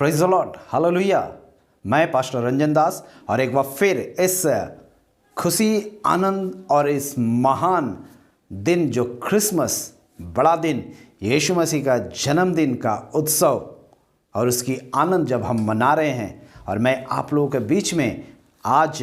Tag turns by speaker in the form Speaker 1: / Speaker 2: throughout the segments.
Speaker 1: Praise the Lord, hallelujah. मैं pastor Ranjan दास और एक बार फिर इस खुशी, आनंद और इस महान दिन जो क्रिसमस, बड़ा दिन, यीशु मसीह का जन्मदिन का उत्सव और उसकी आनंद जब हम मना रहे हैं, और मैं आप लोगों के बीच में आज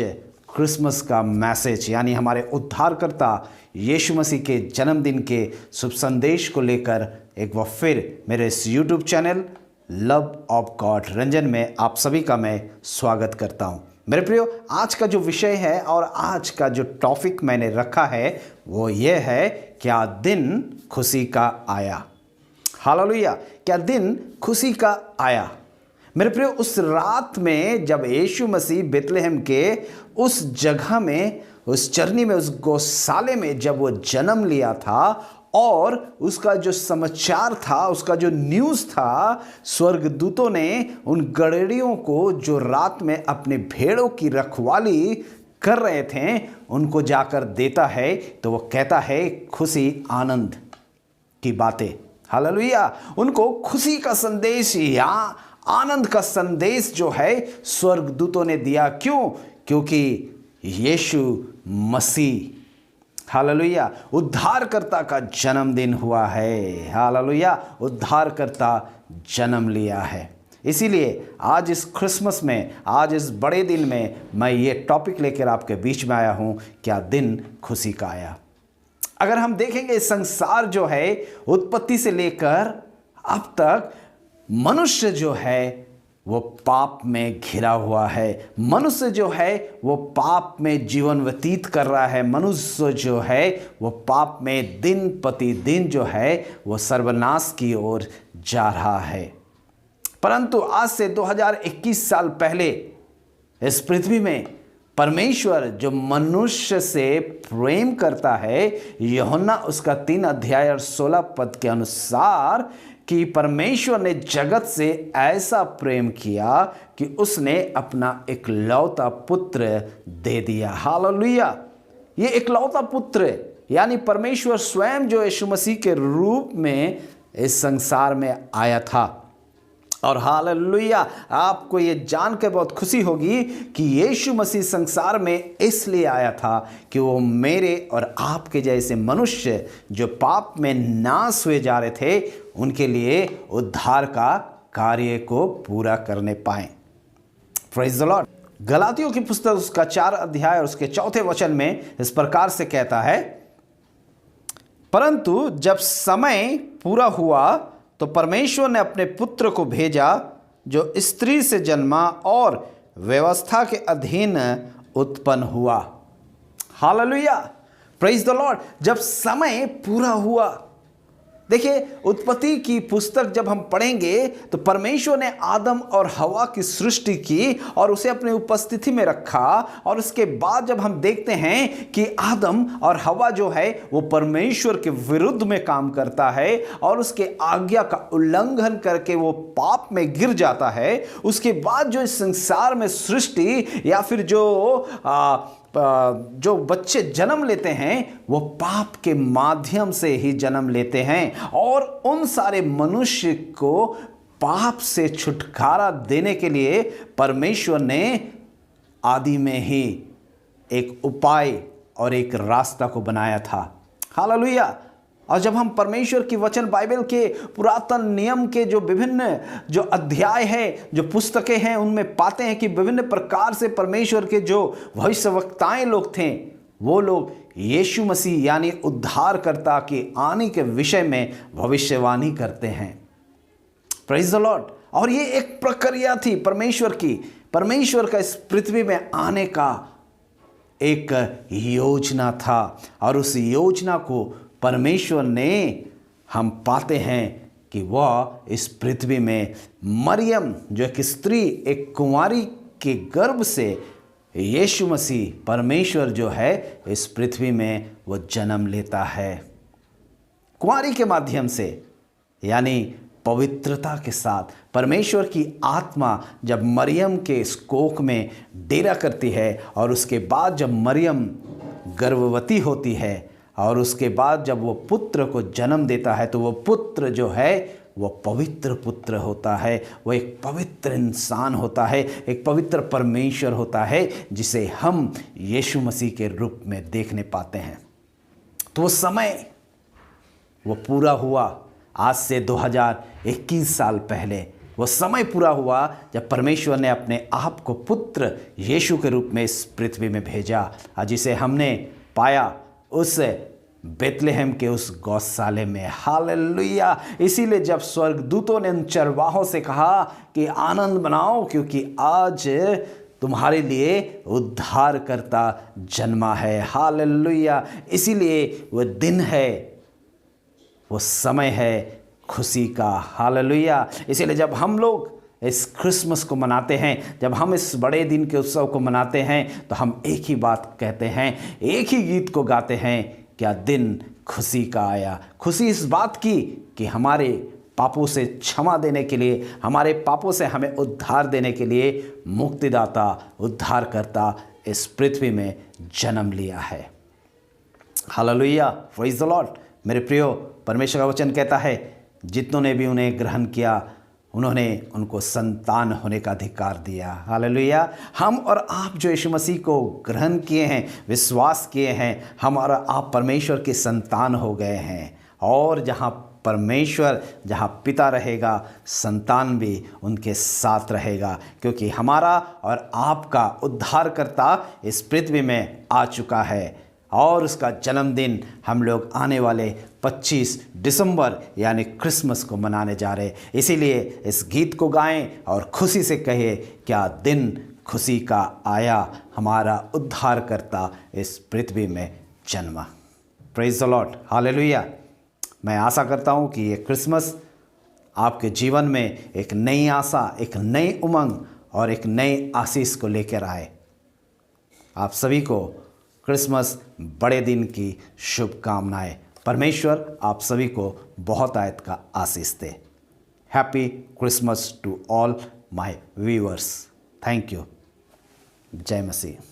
Speaker 1: क्रिसमस का मैसेज यानी हमारे उद्धारकर्ता यीशु मसीह के जन्मदिन के शुभ संदेश को लेकर एक बार फिर मेरे इस YouTube channel love of God Ranjan में आप सभी का मैं स्वागत करता हूं। मेरे प्रियो, आज का जो विषय है और आज का जो टॉपिक मैंने रखा है वो ये है, क्या दिन खुशी का आया। हालेलुया, क्या दिन खुशी का आया। मेरे प्रियो, उस रात में जब यीशु मसीह बेतलेहम के उस जगह में, उस चरनी में, उस गौशाले में जब वो जन्म लिया था और उसका जो समाचार था, उसका जो न्यूज़ था, स्वर्गदूतों ने उन गड़ेड़ियों को जो रात में अपने भेड़ों की रखवाली कर रहे थे उनको जाकर देता है, तो वो कहता है खुशी आनंद की बातें। हालेलुया, उनको खुशी का संदेश या आनंद का संदेश जो है स्वर्गदूतों ने दिया। क्यों? क्योंकि यीशु मसीह, हालेलुया, उद्धारकर्ता का जन्मदिन हुआ है। हालेलुया, उद्धारकर्ता जन्म लिया है। इसीलिए आज इस क्रिसमस में, आज इस बड़े दिन में मैं ये टॉपिक लेकर आपके बीच में आया हूँ, क्या दिन खुशी का आया। अगर हम देखेंगे संसार जो है उत्पत्ति से लेकर अब तक मनुष्य जो है वो पाप में घिरा हुआ है। मनुष्य जो है वो पाप में जीवन व्यतीत कर रहा है। मनुष्य जो है वो पाप में दिन प्रतिदिन जो है वो सर्वनाश की ओर जा रहा है। परंतु आज से 2021 साल पहले इस पृथ्वी में परमेश्वर जो मनुष्य से प्रेम करता है, यूहन्ना उसका 3 अध्याय और 16 पद के अनुसार, कि परमेश्वर ने जगत से ऐसा प्रेम किया कि उसने अपना इकलौता पुत्र दे दिया। हालेलुया, ये इकलौता पुत्र यानी परमेश्वर स्वयं जो यीशु मसीह के रूप में इस संसार में आया था। और हालेलुया, आपको ये जान के बहुत खुशी होगी कि यीशु मसीह संसार में इसलिए आया था कि वो मेरे और आपके जैसे मनुष्य जो पाप में नाश हुए जा रहे थे उनके लिए उद्धार का कार्य को पूरा करने पाए। Praise the Lord. गलातियों की पुस्तक उसका 4 अध्याय और उसके 4 वचन में इस प्रकार से कहता है, परंतु जब समय पूरा हुआ तो परमेश्वर ने अपने पुत्र को भेजा जो स्त्री से जन्मा और व्यवस्था के अधीन उत्पन्न हुआ। Hallelujah, praise the Lord. जब समय पूरा हुआ, देखिए उत्पत्ति की पुस्तक जब हम पढ़ेंगे तो परमेश्वर ने आदम और हवा की सृष्टि की और उसे अपनी उपस्थिति में रखा। और उसके बाद जब हम देखते हैं कि आदम और हवा जो है वो परमेश्वर के विरुद्ध में काम करता है और उसके आज्ञा का उल्लंघन करके वो पाप में गिर जाता है, उसके बाद जो इस संसार में सृष्टि या फिर जो बच्चे जन्म लेते हैं वो पाप के माध्यम से ही जन्म लेते हैं। और उन सारे मनुष्य को पाप से छुटकारा देने के लिए परमेश्वर ने आदि में ही एक उपाय और एक रास्ता को बनाया था। हालेलुया। और जब हम परमेश्वर की वचन बाइबल के पुरातन नियम के जो विभिन्न जो अध्याय है, जो पुस्तकें हैं, उनमें पाते हैं कि विभिन्न प्रकार से परमेश्वर के जो भविष्यवक्ताएं लोग थे वो लोग यीशु मसीह यानी उद्धारकर्ता के आने के विषय में भविष्यवाणी करते हैं। Praise the Lord. और ये एक प्रक्रिया थी परमेश्वर की, परमेश्वर का इस पृथ्वी में आने का एक योजना था। और उस योजना को परमेश्वर ने, हम पाते हैं कि वह इस पृथ्वी में मरियम जो एक स्त्री, एक कुंवारी के गर्भ से यीशु मसीह परमेश्वर जो है इस पृथ्वी में वो जन्म लेता है। कुंवारी के माध्यम से यानी पवित्रता के साथ परमेश्वर की आत्मा जब मरियम के इस कोख में डेरा करती है और उसके बाद जब मरियम गर्भवती होती है और उसके बाद जब वो पुत्र को जन्म देता है तो वो पुत्र जो है वो पवित्र पुत्र होता है, वो एक पवित्र इंसान होता है, एक पवित्र परमेश्वर होता है जिसे हम यीशु मसीह के रूप में देखने पाते हैं। तो वो समय वो पूरा हुआ आज से 2021 साल पहले। वो समय पूरा हुआ जब परमेश्वर ने अपने आप को पुत्र यीशु के रूप में इस पृथ्वी में भेजा, जिसे हमने पाया उस बेतलेहम के उस गौशाले में। हालेलुया। इसीलिए जब स्वर्गदूतों ने उन चरवाहों से कहा कि आनंद मनाओ, क्योंकि आज तुम्हारे लिए उद्धारकर्ता जन्मा है। हालेलुया। इसीलिए वह दिन है, वो समय है खुशी का। हालेलुया। इसीलिए जब हम लोग इस क्रिसमस को मनाते हैं, जब हम इस बड़े दिन के उत्सव को मनाते हैं, तो हम एक ही बात कहते हैं, एक ही गीत को गाते हैं, क्या दिन खुशी का आया। खुशी इस बात की कि हमारे पापों से क्षमा देने के लिए, हमारे पापों से हमें उद्धार देने के लिए मुक्तिदाता, उद्धारकर्ता इस पृथ्वी में जन्म लिया है। हालेलुया। Praise the Lord. मेरे प्रियो, परमेश्वर का वचन कहता है जितनों ने भी उन्हें ग्रहण किया उन्होंने उनको संतान होने का अधिकार दिया। हालेलुया। हम और आप जो यीशु मसीह को ग्रहण किए हैं, विश्वास किए हैं, हम और आप परमेश्वर के संतान हो गए हैं। और जहाँ परमेश्वर, जहाँ पिता रहेगा, संतान भी उनके साथ रहेगा, क्योंकि हमारा और आपका उद्धारकर्ता इस पृथ्वी में आ चुका है। और उसका जन्मदिन हम लोग आने वाले 25 दिसंबर यानी क्रिसमस को मनाने जा रहे। इसीलिए इस गीत को गाएं और खुशी से कहिए, क्या दिन खुशी का आया, हमारा उद्धारकर्ता इस पृथ्वी में जन्मा। Praise the Lord. हालेलुया। मैं आशा करता हूँ कि ये क्रिसमस आपके जीवन में एक नई आशा, एक नई उमंग और एक नई आशीष को लेकर आए। आप सभी को क्रिसमस बड़े दिन की शुभकामनाएं। परमेश्वर आप सभी को बहुत आयत का आशीष दे। Happy Christmas to all my viewers. Thank you. जय मसीह।